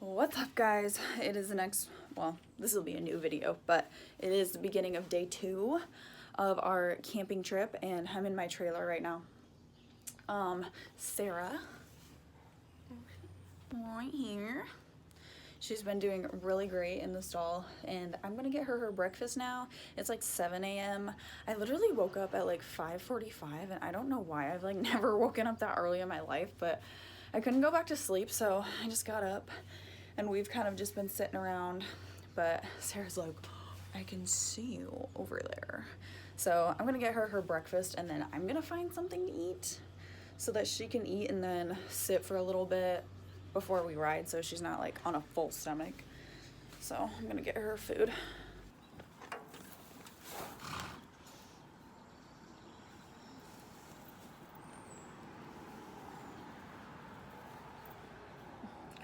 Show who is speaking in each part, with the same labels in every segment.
Speaker 1: What's up, guys? It is the next, well, this will be a new video, but it is the beginning of day 2 of our camping trip, and I'm in my trailer right now. Sarah, right here, she's been doing really great in the stall, and I'm gonna get her breakfast now. It's like 7 a.m. I literally woke up at like 5:45, and I don't know why. I've like never woken up that early in my life, but I couldn't go back to sleep, so I just got up, and we've kind of just been sitting around. But Sarah's like, I can see you over there. So I'm gonna get her breakfast, and then I'm gonna find something to eat so that she can eat and then sit for a little bit before we ride, so she's not like on a full stomach. So I'm gonna get her food.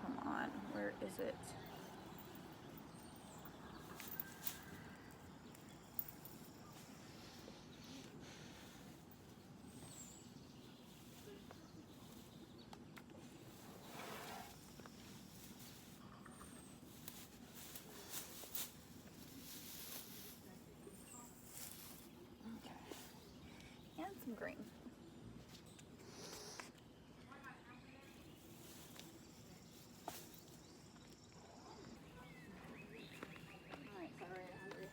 Speaker 1: Come on, where is it? Okay. And some green. Alright, sorry, I'm hungry.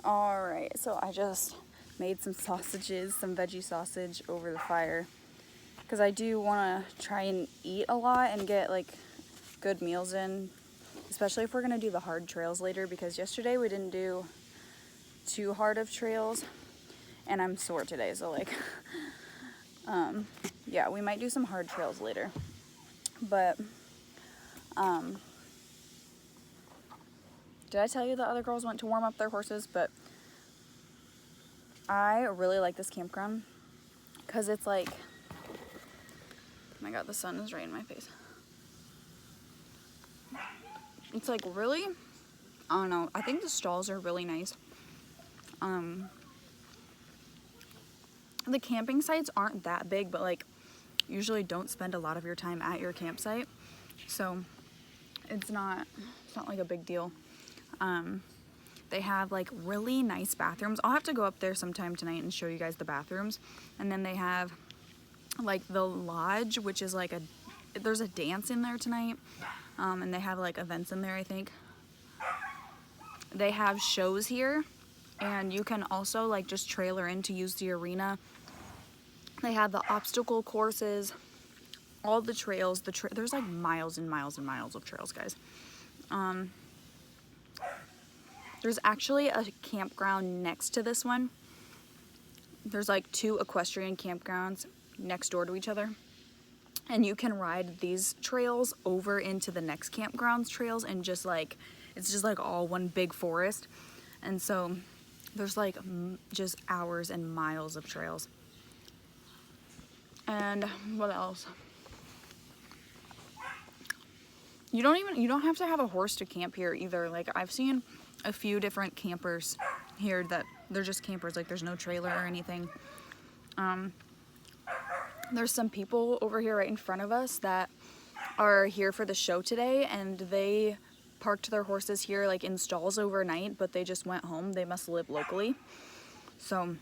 Speaker 1: Alright, so I just made some sausages, some veggie sausage over the fire, because I do want to try and eat a lot and get like good meals in, especially if we're going to do the hard trails later, because yesterday we didn't do too hard of trails and I'm sore today, so like yeah, we might do some hard trails later. But did I tell you the other girls went to warm up their horses? But I really like this campground because it's like, oh my god, the sun is right in my face. It's like really, I don't know, I think the stalls are really nice. The camping sites aren't that big, but like usually don't spend a lot of your time at your campsite, so it's not like a big deal. They have like really nice bathrooms. I'll have to go up there sometime tonight and show you guys the bathrooms. And then they have like the lodge, which is like there's a dance in there tonight, and they have like events in there, I think. They have shows here, and you can also like just trailer in to use the arena. They have the obstacle courses, all the trails. There's like miles and miles and miles of trails, guys. There's actually a campground next to this one. There's like 2 equestrian campgrounds next door to each other. And you can ride these trails over into the next campground's trails, and just like, it's just like all one big forest. And so there's like just hours and miles of trails. And what else? You don't have to have a horse to camp here either. Like, I've seen a few different campers here that they're just campers, like there's no trailer or anything. There's some people over here right in front of us that are here for the show today, and they parked their horses here like in stalls overnight, but they just went home. They must live locally. So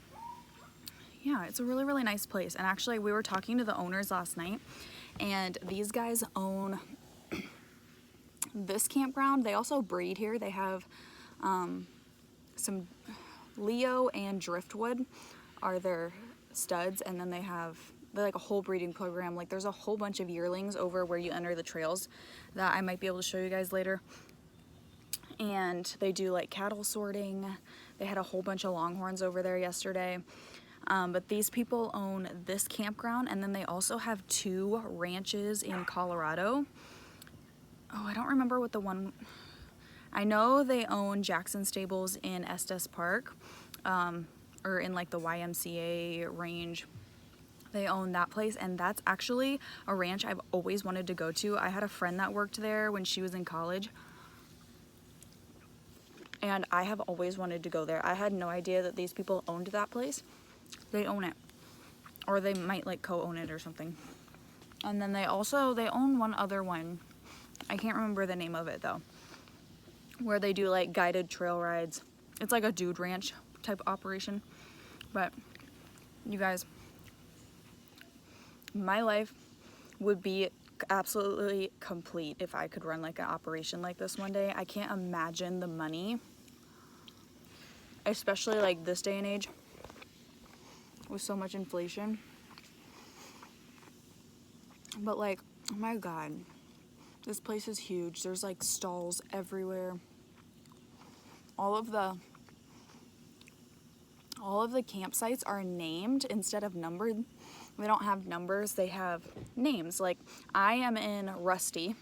Speaker 1: yeah, it's a really, really nice place. And actually, we were talking to the owners last night, and these guys own this campground. They also breed here. They have some Leo and Driftwood are their studs, and then they're like a whole breeding program. Like there's a whole bunch of yearlings over where you enter the trails that I might be able to show you guys later. And they do like cattle sorting. They had a whole bunch of longhorns over there yesterday. But these people own this campground, and then they also have 2 ranches in Colorado. Oh, I don't remember what the one... I know they own Jackson Stables in Estes Park, or in like the YMCA range. They own that place, and that's actually a ranch I've always wanted to go to. I had a friend that worked there when she was in college, and I have always wanted to go there. I had no idea that these people owned that place. They own it, or they might like co-own it or something. And then they own one other one. I can't remember the name of it though, where they do like guided trail rides. It's like a dude ranch type operation. But you guys, my life would be absolutely complete if I could run like an operation like this one day. I can't imagine the money, especially like this day and age with so much inflation. But like, oh my God, this place is huge. There's like stalls everywhere. All of the campsites are named instead of numbered. They don't have numbers, they have names. Like I am in Rusty.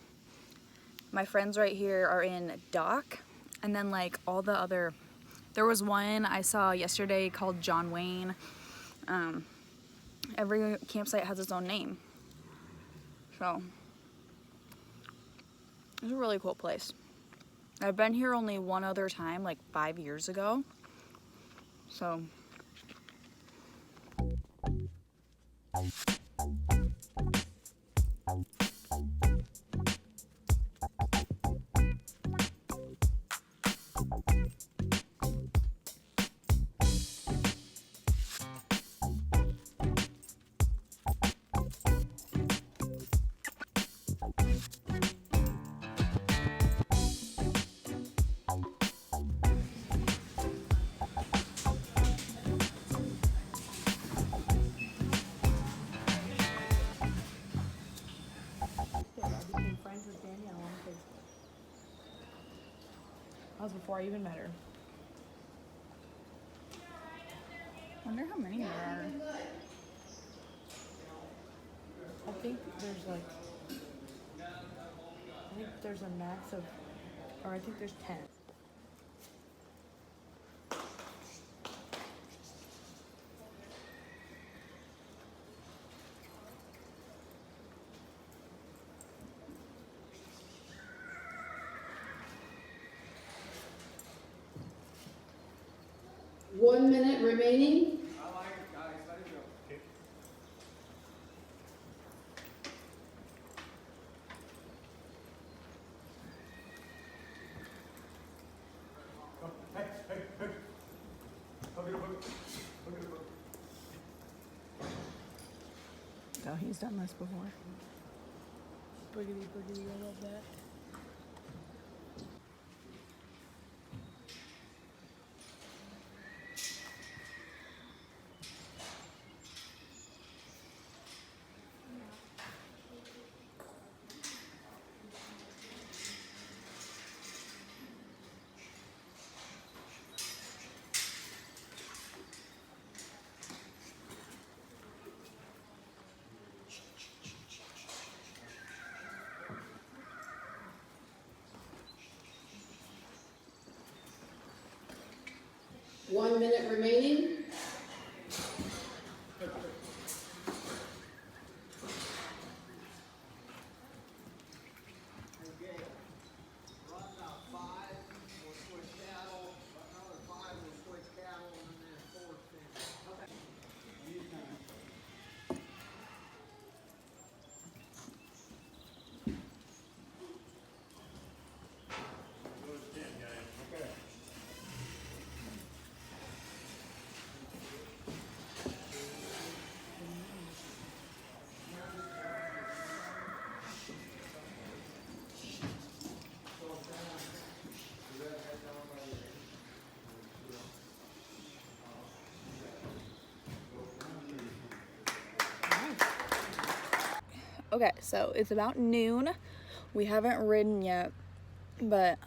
Speaker 1: My friends right here are in Dock. And then like all the other, there was one I saw yesterday called John Wayne. Every campsite has its own name. So it's a really cool place. I've been here only one other time, like 5 years ago. So
Speaker 2: That was before I even met her.
Speaker 1: wonder how many there are.
Speaker 2: I think there's a max of, or I think there's 10.
Speaker 3: One minute remaining.
Speaker 4: I like it, guys. Let it go. Okay. Hey, hey, hey. Look at the book. Look at the book.
Speaker 2: Oh, he's done this before. Boogity, boogity, I love that.
Speaker 3: One minute remaining.
Speaker 1: Okay, so it's about noon. We haven't ridden yet, but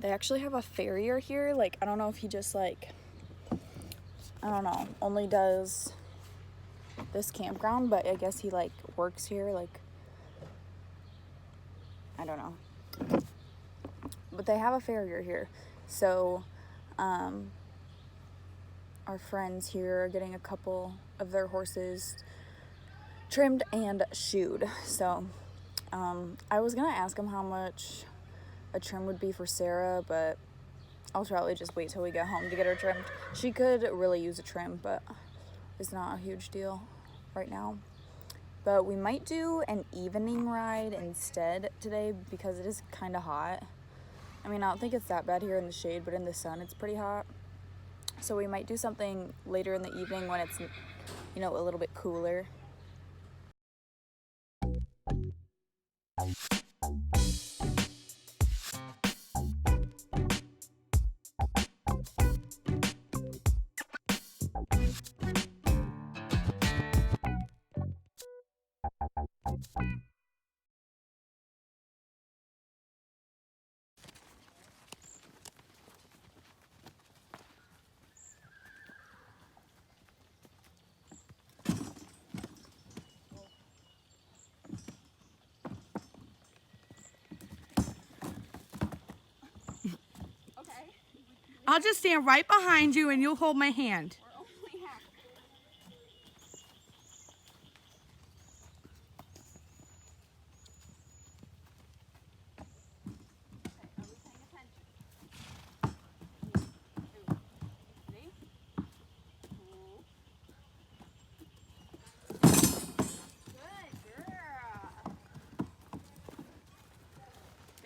Speaker 1: they actually have a farrier here. Like, I don't know if he just like, I don't know, only does this campground, but I guess he like works here, like, I don't know. But they have a farrier here. So our friends here are getting a couple of their horses trimmed and shoed. So I was gonna ask them how much a trim would be for Sarah, but I'll probably just wait till we get home to get her trimmed. She could really use a trim, but it's not a huge deal right now. But we might do an evening ride instead today because it is kind of hot. I mean, I don't think it's that bad here in the shade, but in the sun it's pretty hot. So we might do something later in the evening when it's, you know, a little bit cooler.
Speaker 2: I'll just stand right behind you and you'll hold my hand.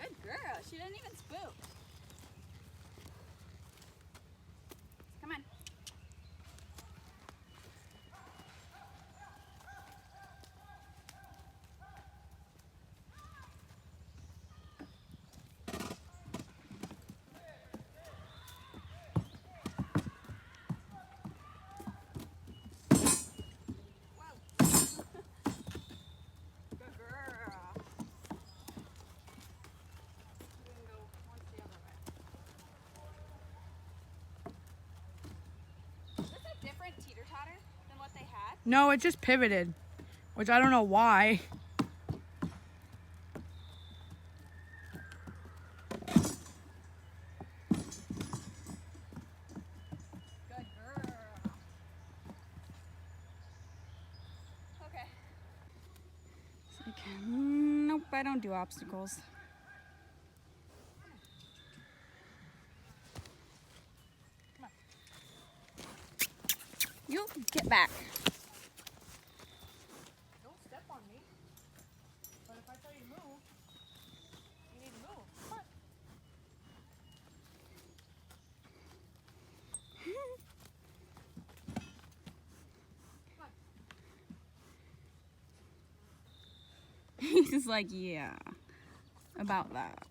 Speaker 1: Good girl. She didn't even spook. Come on. Good girl. Is this a different teeter-totter than what they had?
Speaker 2: No, it just pivoted, which I don't know why.
Speaker 1: Good girl. Okay. It's like, nope, I don't do obstacles. You get back.
Speaker 2: Don't step on me. But if I tell you to move, you need to move. Come on.
Speaker 1: He's just like, yeah, about that.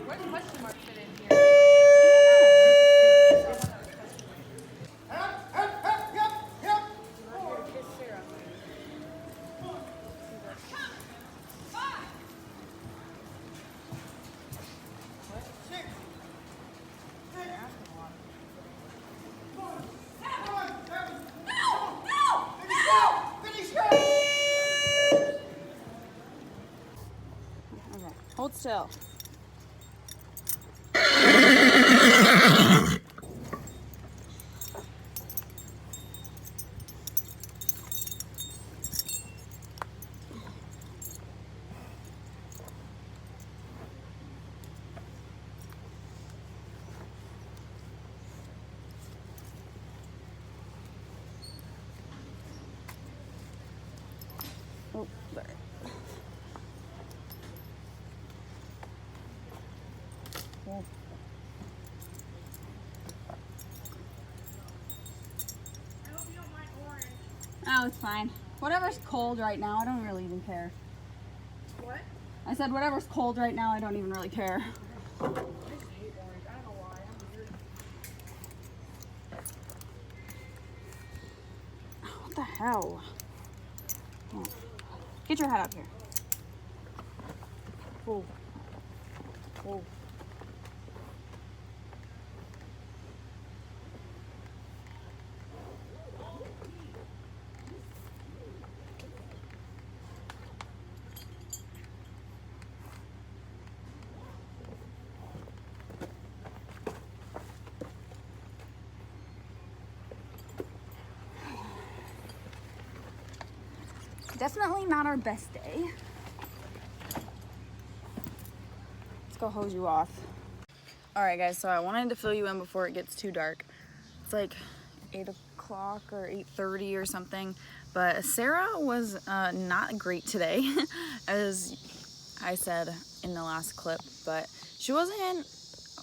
Speaker 2: Where's the question mark fit in here?
Speaker 1: Okay, hold still. Oh, it's fine. Whatever's cold right now, I don't really even care.
Speaker 2: What?
Speaker 1: I said whatever's cold right now, I don't even really care.
Speaker 2: I just hate orange. I don't know why. I'm weird.
Speaker 1: What the hell? Oh. Get your head up here. Whoa. Whoa. Definitely not our best day. Let's go hose you off. All right, guys, so I wanted to fill you in before it gets too dark. It's like 8 o'clock or 8:30 or something, but Sarah was not great today, as I said in the last clip, but she wasn't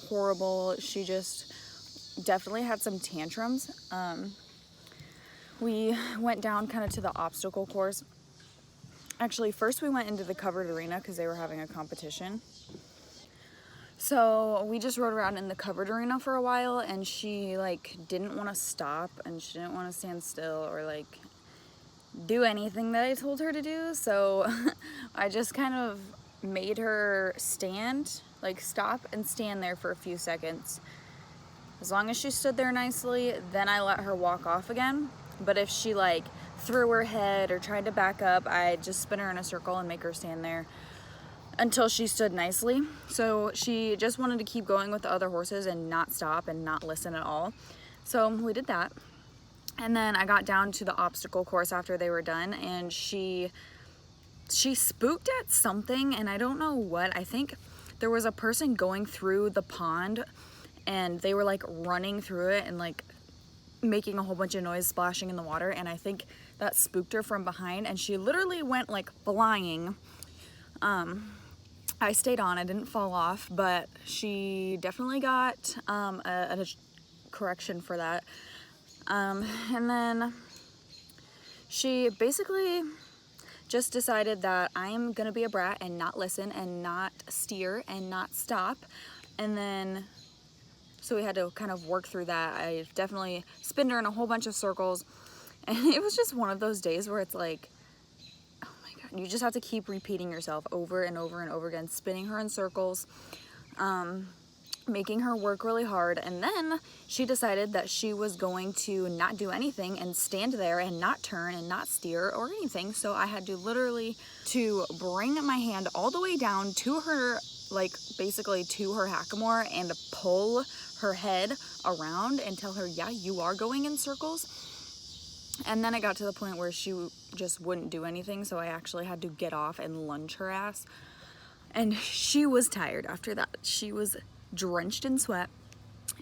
Speaker 1: horrible. She just definitely had some tantrums. We went down kind of to the obstacle course. Actually, first we went into the covered arena because they were having a competition. So we just rode around in the covered arena for a while, and she like didn't want to stop, and she didn't want to stand still or like do anything that I told her to do. So I just kind of made her stand, like stop and stand there for a few seconds. As long as she stood there nicely, then I let her walk off again. But if she like threw her head or tried to back up, I'd just spin her in a circle and make her stand there until she stood nicely. So she just wanted to keep going with the other horses and not stop and not listen at all. So we did that. And then I got down to the obstacle course after they were done, and she spooked at something, and I don't know what. I think there was a person going through the pond, and they were like running through it and like making a whole bunch of noise, splashing in the water, and I think that spooked her from behind, and she literally went like flying. I stayed on, I didn't fall off, but she definitely got a correction for that. And then she basically just decided that I'm gonna be a brat and not listen and not steer and not stop. And then so we had to kind of work through that. I definitely spinned her in a whole bunch of circles, and it was just one of those days where it's like, oh my God, you just have to keep repeating yourself over and over and over again, spinning her in circles, making her work really hard. And then she decided that she was going to not do anything and stand there and not turn and not steer or anything. So I had to literally to bring my hand all the way down to her, like basically to her hackamore, and pull her head around and tell her, yeah, you are going in circles. And then it got to the point where she just wouldn't do anything, so I actually had to get off and lunge her ass. And she was tired after that. She was drenched in sweat.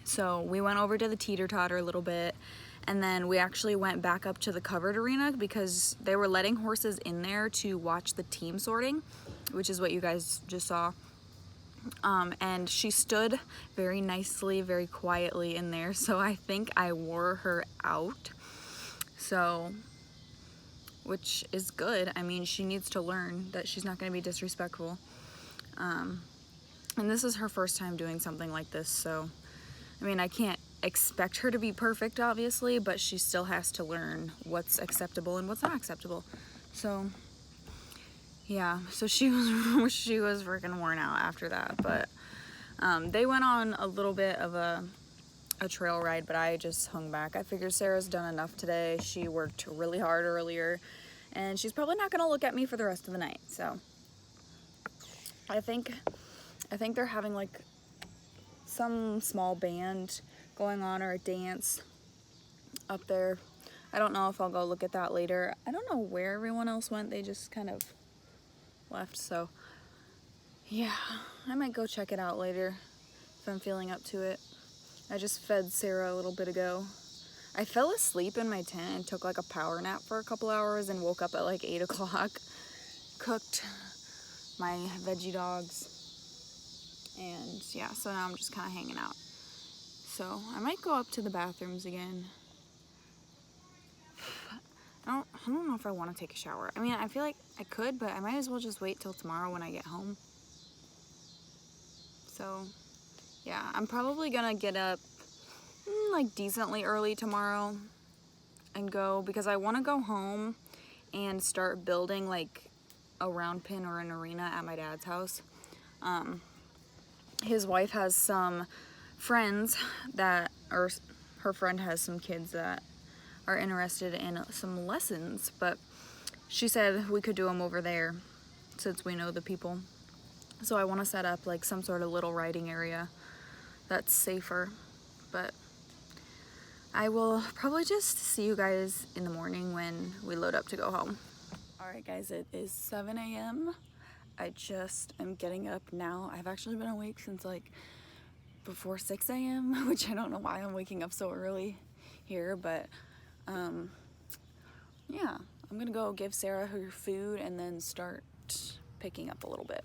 Speaker 1: So we went over to the teeter-totter a little bit, and then we actually went back up to the covered arena because they were letting horses in there to watch the team sorting, which is what you guys just saw. And she stood very nicely, very quietly in there, so I think I wore her out. So, which is good. I mean, she needs to learn that she's not going to be disrespectful. And this is her first time doing something like this, so, I mean, I can't expect her to be perfect, obviously, but she still has to learn what's acceptable and what's not acceptable. So, yeah, so she was freaking worn out after that, but they went on a little bit of a trail ride, but I just hung back. I figured Sarah's done enough today. She worked really hard earlier, and she's probably not gonna look at me for the rest of the night. So I think they're having like some small band going on or a dance up there. I don't know if I'll go look at that later. I don't know where everyone else went. They just kind of left, so yeah, I might go check it out later if I'm feeling up to it. I just fed Sarah a little bit ago. I fell asleep in my tent and took like a power nap for a couple hours and woke up at like 8 o'clock, cooked my veggie dogs, and yeah, so now I'm just kind of hanging out. So I might go up to the bathrooms again. I don't know if I want to take a shower. I mean, I feel like I could, but I might as well just wait till tomorrow when I get home. So, yeah, I'm probably gonna get up like decently early tomorrow and go, because I want to go home and start building like a round pin or an arena at my dad's house. His wife has some friends that, or her friend has some kids that are interested in some lessons, but she said we could do them over there since we know the people. So I want to set up like some sort of little riding area that's safer, but I will probably just see you guys in the morning when we load up to go home. Alright guys, it is 7 a.m. I just am getting up now. I've actually been awake since like before 6 a.m., which I don't know why I'm waking up so early here, but yeah, I'm gonna go give Sarah her food and then start picking up a little bit.